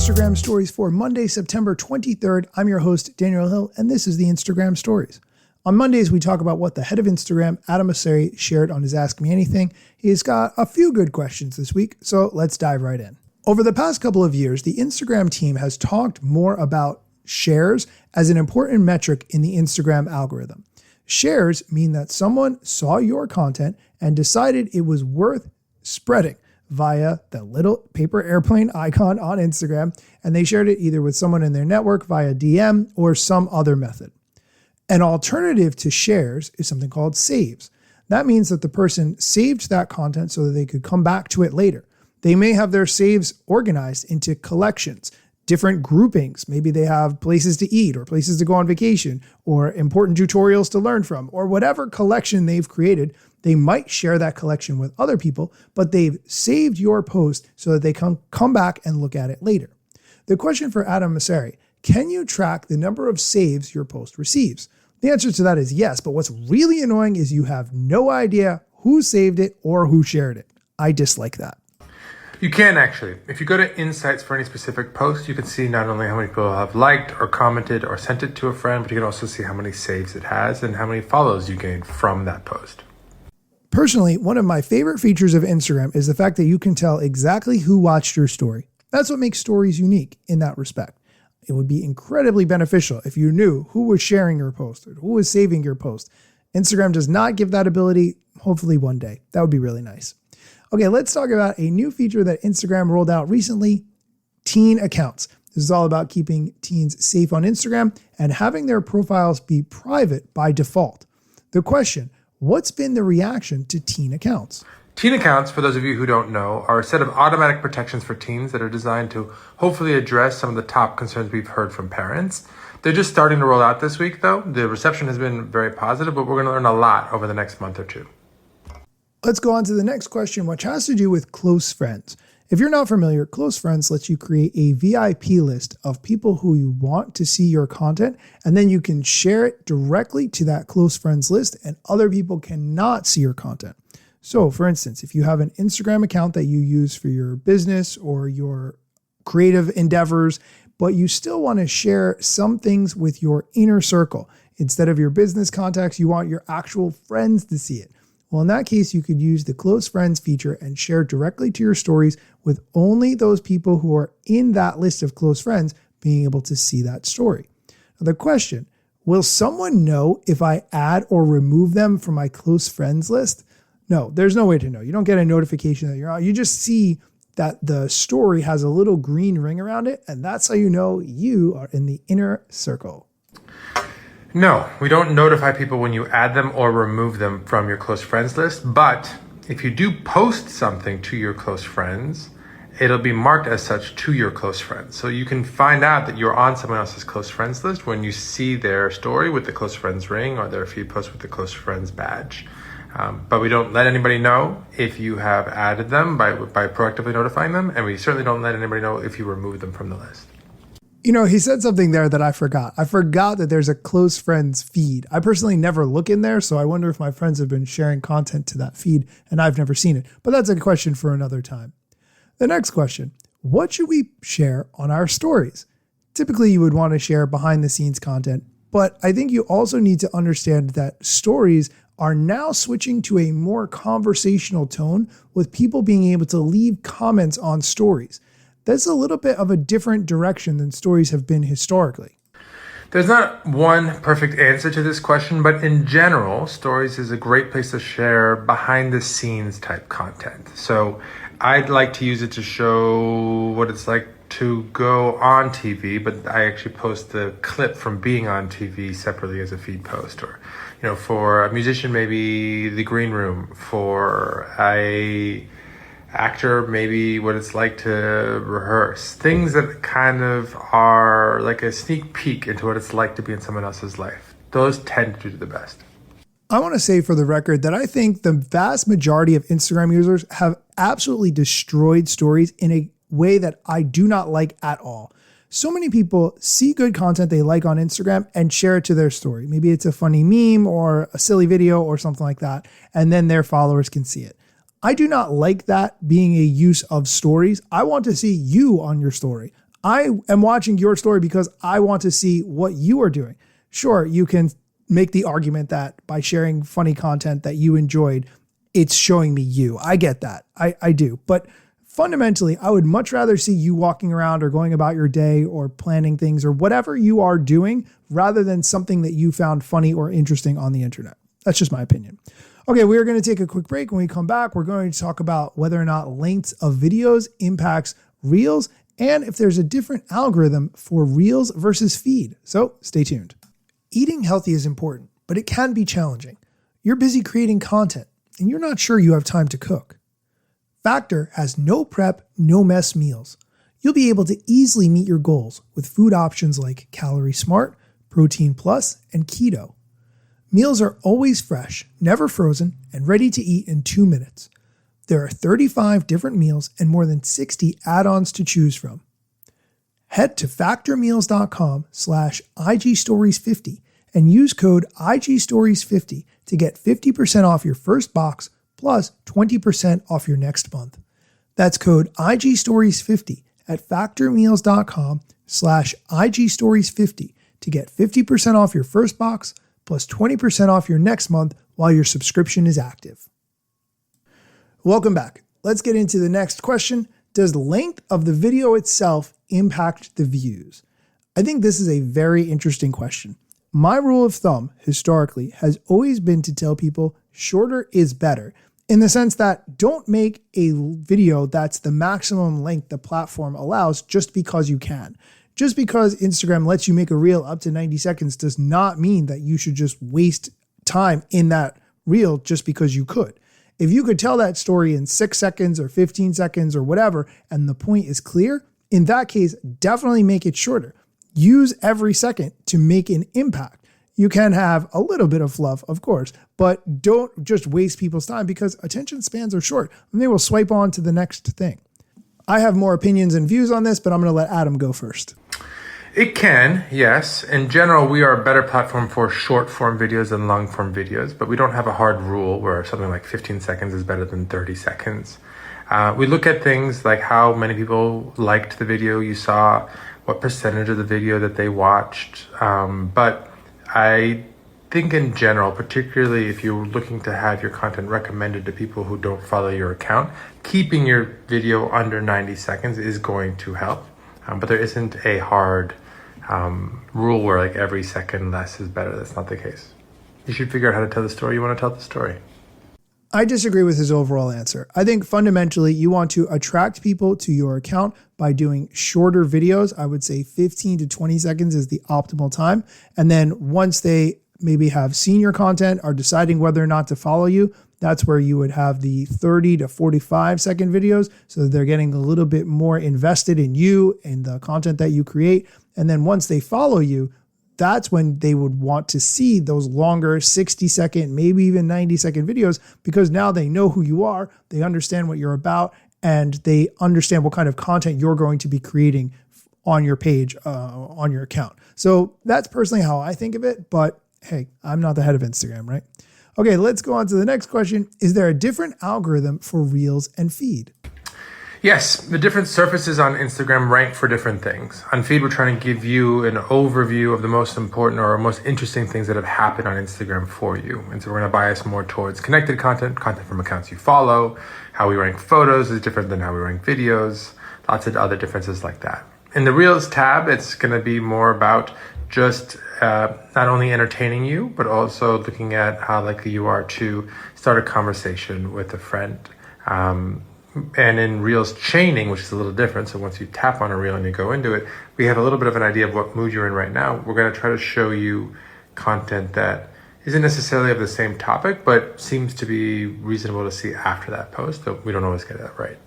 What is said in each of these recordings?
Instagram Stories for Monday, September 23rd. I'm your host, Daniel Hill, and this is the Instagram Stories. On Mondays, we talk about what the head of Instagram, Adam Mosseri, shared on his Ask Me Anything. He's got a few good questions this week, so let's dive right in. Over the past couple of years, the Instagram team has talked more about shares as an important metric in the Instagram algorithm. Shares mean that someone saw your content and decided it was worth spreading via the little paper airplane icon on Instagram, and they shared it either with someone in their network via DM or some other method. An alternative to shares is something called saves. That means that the person saved that content so that they could come back to it later. They may have their saves organized into collections, different groupings. Maybe they have places to eat or places to go on vacation or important tutorials to learn from or whatever collection they've created. They might share that collection with other people, but they've saved your post so that they can come back and look at it later. The question for Adam Mosseri: can you track the number of saves your post receives? The answer to that is yes, but what's really annoying is you have no idea who saved it or who shared it. I dislike that. You can actually. If you go to Insights for any specific post, you can see not only how many people have liked or commented or sent it to a friend, but you can also see how many saves it has and how many follows you gained from that post. Personally, one of my favorite features of Instagram is the fact that you can tell exactly who watched your story. That's what makes stories unique in that respect. It would be incredibly beneficial if you knew who was sharing your post or who was saving your post. Instagram does not give that ability. Hopefully one day. That would be really nice. Okay, let's talk about a new feature that Instagram rolled out recently: teen accounts. This is all about keeping teens safe on Instagram and having their profiles be private by default. The question: what's been the reaction to teen accounts? Teen accounts, for those of you who don't know, are a set of automatic protections for teens that are designed to hopefully address some of the top concerns we've heard from parents. They're just starting to roll out this week, though. The reception has been very positive, but we're going to learn a lot over the next month or two. Let's go on to the next question, which has to do with close friends. If you're not familiar, Close Friends lets you create a VIP list of people who you want to see your content, and then you can share it directly to that Close Friends list, and other people cannot see your content. So, for instance, if you have an Instagram account that you use for your business or your creative endeavors, but you still want to share some things with your inner circle, instead of your business contacts, you want your actual friends to see it. Well, in that case, you could use the Close Friends feature and share directly to your stories with only those people who are in that list of close friends being able to see that story. Now, the question: will someone know if I add or remove them from my close friends list? No, there's no way to know. You don't get a notification that you're on. You just see that the story has a little green ring around it, and that's how you know you are in the inner circle. No, we don't notify people when you add them or remove them from your close friends list, but if you do post something to your close friends, it'll be marked as such to your close friends. So you can find out that you're on someone else's close friends list when you see their story with the close friends ring or their feed post with the close friends badge. But we don't let anybody know if you have added them by proactively notifying them, and we certainly don't let anybody know if you remove them from the list. You know, he said something there that I forgot. I forgot that there's a close friends feed. I personally never look in there, so I wonder if my friends have been sharing content to that feed and I've never seen it. But that's a question for another time. The next question: what should we share on our stories? Typically, you would want to share behind the scenes content, but I think you also need to understand that stories are now switching to a more conversational tone, with people being able to leave comments on stories. That's a little bit of a different direction than stories have been historically. There's not one perfect answer to this question, but in general, stories is a great place to share behind the scenes type content. So I'd like to use it to show what it's like to go on TV, but I actually post the clip from being on TV separately as a feed post. Or, you know, for a musician, maybe the green room. For a actor, maybe what it's like to rehearse. Things that kind of are like a sneak peek into what it's like to be in someone else's life. Those tend to do the best. I want to say for the record that I think the vast majority of Instagram users have absolutely destroyed stories in a way that I do not like at all. So many people see good content they like on Instagram and share it to their story. Maybe it's a funny meme or a silly video or something like that, and then their followers can see it. I do not like that being a use of stories. I want to see you on your story. I am watching your story because I want to see what you are doing. Sure, you can make the argument that by sharing funny content that you enjoyed, it's showing me you. I get that. I do. But fundamentally, I would much rather see you walking around or going about your day or planning things or whatever you are doing rather than something that you found funny or interesting on the internet. That's just my opinion. Okay, we are going to take a quick break. When we come back, we're going to talk about whether or not lengths of videos impacts Reels and if there's a different algorithm for Reels versus feed. So stay tuned. Eating healthy is important, but it can be challenging. You're busy creating content and you're not sure you have time to cook. Factor has no prep, no mess meals. You'll be able to easily meet your goals with food options like Calorie Smart, Protein Plus, and Keto. Meals are always fresh, never frozen, and ready to eat in 2 minutes. There are 35 different meals and more than 60 add-ons to choose from. Head to factormeals.com/IGstories50 and use code IGstories50 to get 50% off your first box plus 20% off your next month. That's code IGstories50 at factormeals.com/IGstories50 to get 50% off your first box plus 20% off your next month while your subscription is active. Welcome back. Let's get into the next question. Does the length of the video itself impact the views? I think this is a very interesting question. My rule of thumb historically has always been to tell people shorter is better, in the sense that don't make a video that's the maximum length the platform allows just because you can. Just because Instagram lets you make a reel up to 90 seconds does not mean that you should just waste time in that reel just because you could. If you could tell that story in 6 seconds or 15 seconds or whatever, and the point is clear, in that case, definitely make it shorter. Use every second to make an impact. You can have a little bit of fluff, of course, but don't just waste people's time because attention spans are short and they will swipe on to the next thing. I have more opinions and views on this, but I'm going to let Adam go first. It can, yes. In general, we are a better platform for short form videos than long form videos, but we don't have a hard rule where something like 15 seconds is better than 30 seconds. We look at things like how many people liked the video you saw, what percentage of the video that they watched. But I think in general, particularly if you're looking to have your content recommended to people who don't follow your account, keeping your video under 90 seconds is going to help. But there isn't a hard rule where like every second less is better. That's not the case. You should figure out how to tell the story you want to tell the story. I disagree with his overall answer. I think fundamentally you want to attract people to your account by doing shorter videos. I would say 15 to 20 seconds is the optimal time. And then once they maybe have seen your content, are deciding whether or not to follow you, that's where you would have the 30 to 45 second videos. So they're getting a little bit more invested in you and the content that you create. And then once they follow you, that's when they would want to see those longer 60-second, maybe even 90-second videos, because now they know who you are, they understand what you're about, and they understand what kind of content you're going to be creating on your page, on your account. So that's personally how I think of it. But hey, I'm not the head of Instagram, right? Okay, let's go on to the next question. Is there a different algorithm for Reels and Feed? Yes, the different surfaces on Instagram rank for different things. On Feed, we're trying to give you an overview of the most important or most interesting things that have happened on Instagram for you. And so we're going to bias more towards connected content, content from accounts you follow. How we rank photos is different than how we rank videos. Lots of other differences like that. In the Reels tab, it's going to be more about just not only entertaining you, but also looking at how likely you are to start a conversation with a friend. And in Reels chaining, which is a little different, so once you tap on a reel and you go into it, we have a little bit of an idea of what mood you're in right now. We're going to try to show you content that isn't necessarily of the same topic, but seems to be reasonable to see after that post, though we don't always get that right.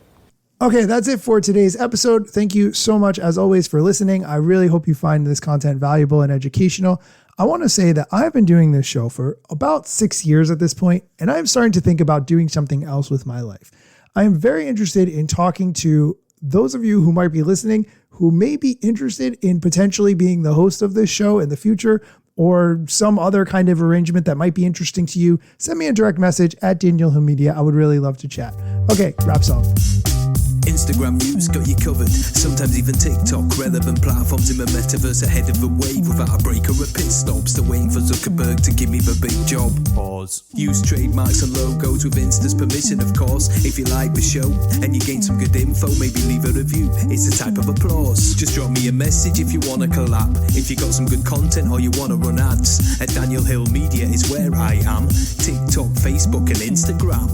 Okay, that's it for today's episode. Thank you so much, as always, for listening. I really hope you find this content valuable and educational. I want to say that I've been doing this show for about 6 years at this point, and I'm starting to think about doing something else with my life. I am very interested in talking to those of you who might be listening who may be interested in potentially being the host of this show in the future, or some other kind of arrangement that might be interesting to you. Send me a direct message at Daniel Hill Media. I would really love to chat. Okay, wraps up. Instagram news got you covered, sometimes even TikTok. Relevant platforms in the metaverse ahead of the wave, without a break or a pit stop. Still waiting for Zuckerberg to give me the big job. Pause. Use trademarks and logos with Insta's permission, of course. If you like the show and you gain some good info, maybe leave a review. It's a type of applause. Just drop me a message if you want to collab. If you got some good content or you want to run ads, at Daniel Hill Media is where I am. TikTok, Facebook and Instagram.